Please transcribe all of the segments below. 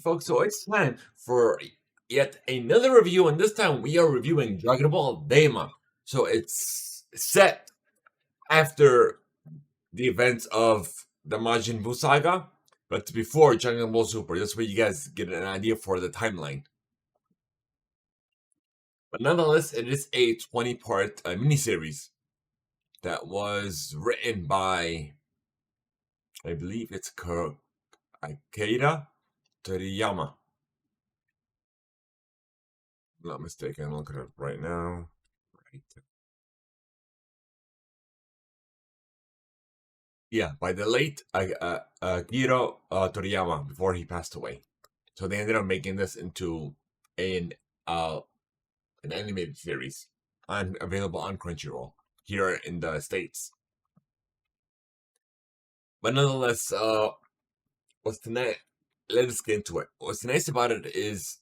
folks, so it's time for yet another review, and this time we are reviewing Dragon Ball DAIMA. So it's set after the events of the Majin Buu saga, but before Dragon Ball Super. This way you guys get an idea for the timeline. But nonetheless, it is a 20-part miniseries that was written by, I believe it's Akira Toriyama. Not mistaken, I'm looking at it right now. Right. Yeah, by the late Akira Toriyama before he passed away. So they ended up making this into an animated series available on Crunchyroll here in the States. But nonetheless, what's tonight? Let us get into it. What's nice about it is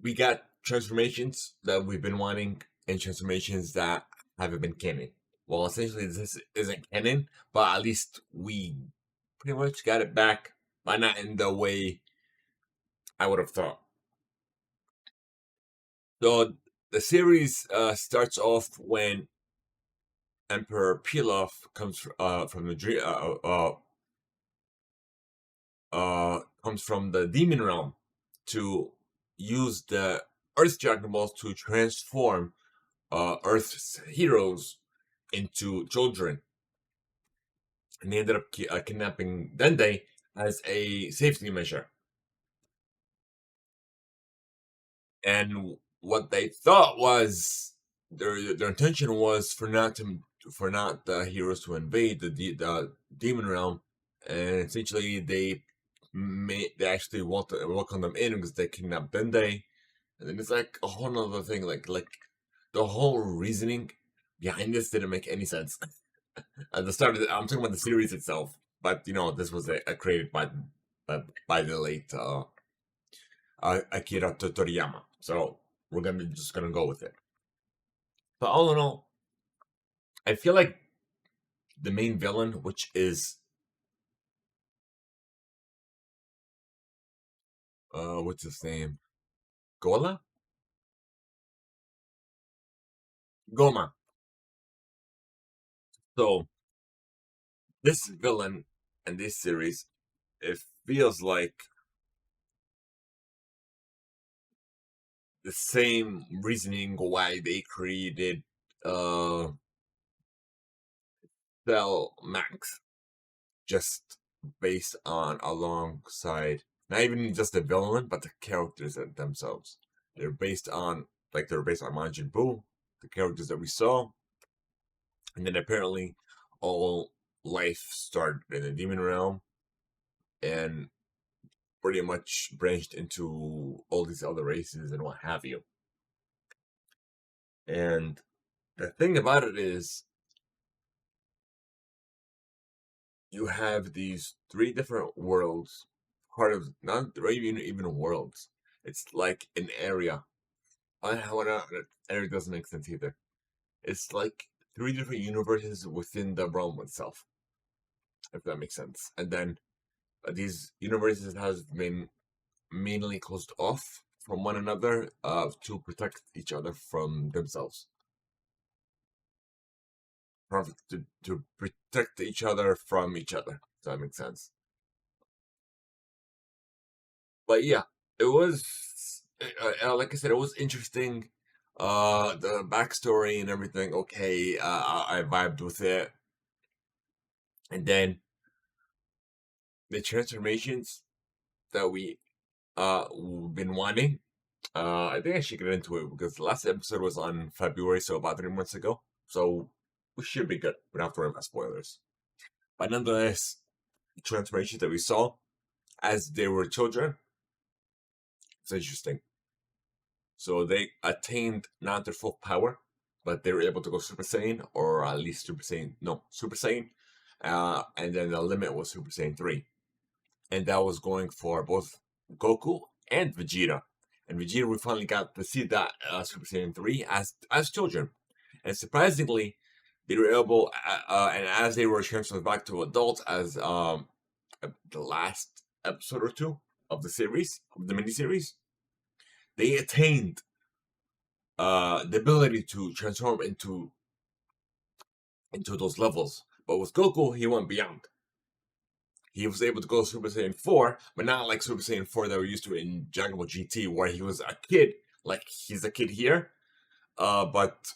we got transformations that we've been wanting and transformations that haven't been canon. Well, essentially, this isn't canon, but at least we pretty much got it back, but not in the way I would have thought. So the series starts off when Emperor Pilaf comes from the dream, comes from the demon realm to use the Earth Dragon Balls to transform Earth's heroes into children. And they ended up kidnapping Dende as a safety measure. And what they thought was their intention was for not the heroes to invade the demon realm, and essentially they actually welcome them in because they kidnapped Dende. And then it's like a whole other thing, like the whole reasoning behind this didn't make any sense. At the start, I'm talking about the series itself, but this was created by the late Akira Toriyama, so we're just gonna go with it. But all in all, I feel like the main villain, which is what's his name, Goma. So this villain in this series, it feels like the same reasoning why they created Cell Max, just based on alongside not even just the villain but the characters themselves. They're based on Majin Buu, the characters that we saw, and then apparently all life started in the demon realm and pretty much branched into all these other races and what have you. And the thing about it is, you have these three different worlds, part of not even worlds. It's like an area. Area doesn't make sense either. It's like three different universes within the realm itself, if that makes sense. And then these universes has been mainly closed off from one another to protect each other from themselves. To protect each other from each other. If that makes sense. But yeah, it was like I said, it was interesting. The backstory and everything. Okay, I vibed with it, and then the transformations that we've been wanting. I think I should get into it because the last episode was on February, so about 3 months ago. So we should be good. We don't have to worry about spoilers. But nonetheless, the transformations that we saw as they were children, it's interesting. So they attained not their full power, but they were able to go Super Saiyan, or at least Super Saiyan. And then the limit was Super Saiyan 3. And that was going for both Goku and Vegeta. And Vegeta, we finally got to see that Super Saiyan 3 as children. And surprisingly, they were able, and as they were transferred back to adults, as the last episode or two of the series, of the miniseries, they attained the ability to transform into those levels. But with Goku, he went beyond. He was able to go Super Saiyan 4, but not like Super Saiyan 4 that we're used to in Dragon Ball GT, where he was a kid, like he's a kid here. But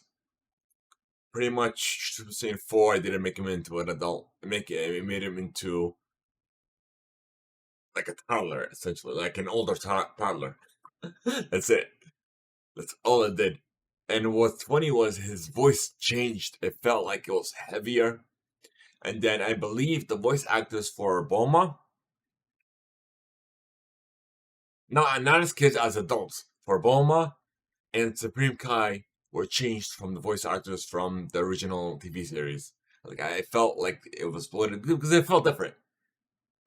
pretty much Super Saiyan 4 didn't make him into an adult. It made him into like a toddler, essentially, like an older toddler. That's it. That's all it did. And what's funny was his voice changed. It felt like it was heavier. And then I believe the voice actors for Bulma, not as kids, as adults, for Bulma and Supreme Kai were changed from the voice actors from the original TV series. Like I felt like it was bloated because it felt different.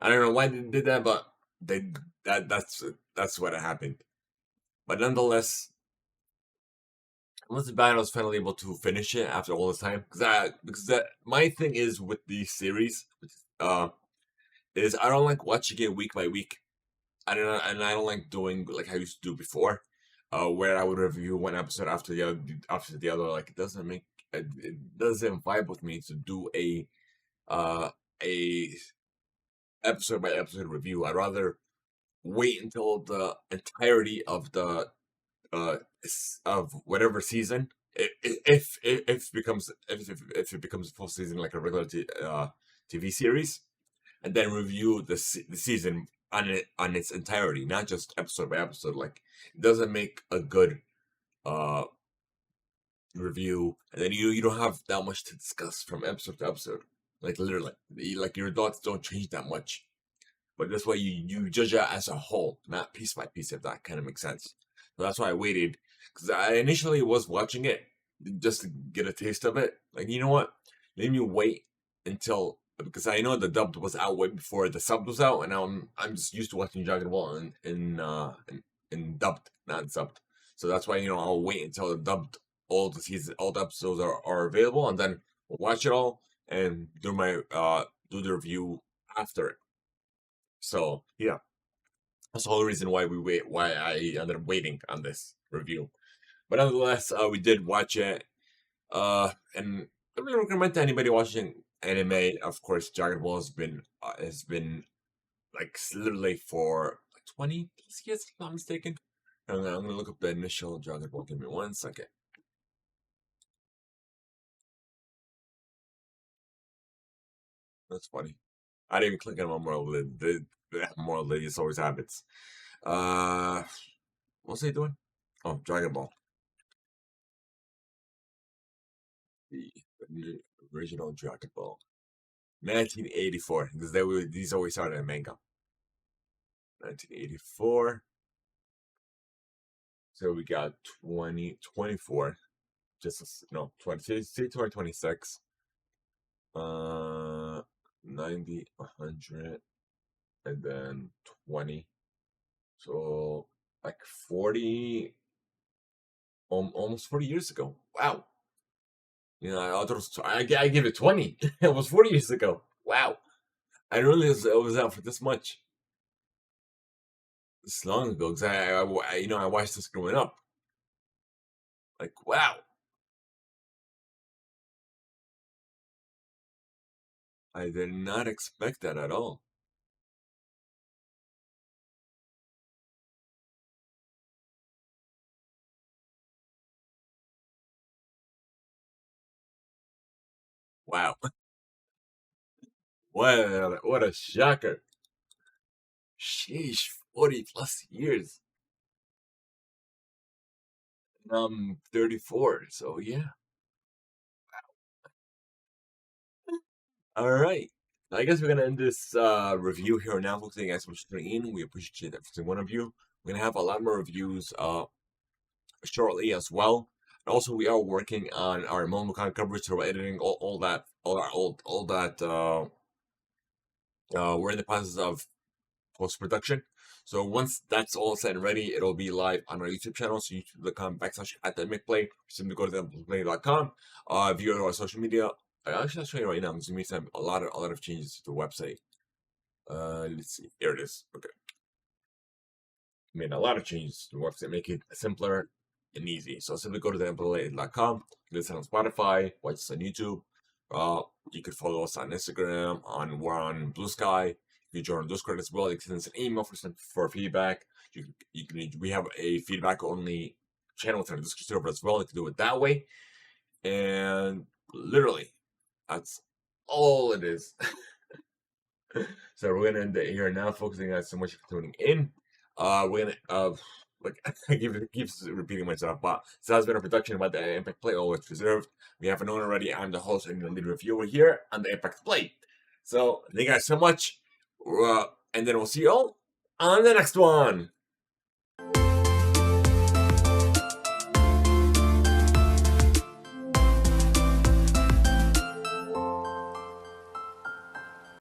I don't know why they did that, but that's what happened. But nonetheless, it wasn't bad. I was finally able to finish it after all this time because my thing is with these series, is I don't like watching it week by week. I don't like doing like I used to do before, where I would review one episode after the other. Like it doesn't vibe with me to do a episode by episode review. I'd rather wait until the entirety of the of whatever season, if it becomes a full season like a regular TV series, and then review the season on its entirety, not just episode by episode. Like it doesn't make a good uh review, and then you don't have that much to discuss from episode to episode. Like literally, like your thoughts don't change that much. But that's why you judge it as a whole, not piece by piece, if that kind of makes sense. So that's why I waited, because I initially was watching it just to get a taste of it. Like, you know what? Let me wait until, because I know the dubbed was out way before the subbed was out, and now I'm just used to watching Dragon Ball in dubbed, not subbed. So that's why I'll wait until the dubbed all the episodes are available, and then watch it all and do the review after it. So yeah, that's the whole reason why I ended up waiting on this review. But nonetheless, we did watch it. And I really recommend to anybody watching anime. Of course, Dragon Ball has been like literally for like 20 plus years, if I'm not mistaken. I'm gonna look up the initial Dragon Ball. Give me 1 second. That's funny. I didn't even click on my moral. The moral lady always habits. Uh, what's he doing? Oh, Dragon Ball. The original Dragon Ball. 1984, because these always started in manga. 1984. So we got 2024. No, 2026. 90, 100, and then 20. So like 40, almost 40 years ago. Wow. I give it 20. It was 40 years ago. Wow. I didn't realize it was out for this much. This long ago, because I watched this growing up. Like, wow. I did not expect that at all. Wow. What a shocker. Sheesh, 40 plus years. And I'm 34, so yeah. All right. I guess we're gonna end this review here now. Thank you guys so much for tuning in. We appreciate every single one of you. We're gonna have a lot more reviews shortly as well. And also, we are working on our Momokan coverage, so we're editing all that, all that. We're in the process of post production. So once that's all set and ready, it'll be live on our YouTube channel. So youtube.com/@TheImpactPlay. Simply go to theimpactplay.com. If you're on our social media, actually, I'll show you right now. There's gonna be a lot of changes to the website. Let's see. Here it is. Okay. Made a lot of changes to the website, make it simpler and easy. So simply go to theimpactplay.com, listen on Spotify, watch us on YouTube. You could follow us on Instagram, we're on Blue Sky. You join Discord as well. You can send us an email for feedback. We have a feedback only channel within our Discord server as well. You can do it that way. And literally, that's all it is. So we're gonna end it here now, focusing on so much for tuning in. We're gonna like I keeps repeating myself, but this has been a production about the Impact Play, always reserved. We haven't known already. I'm the host and the lead reviewer here on the Impact Play. So thank you guys so much, and then we'll see you all on the next one.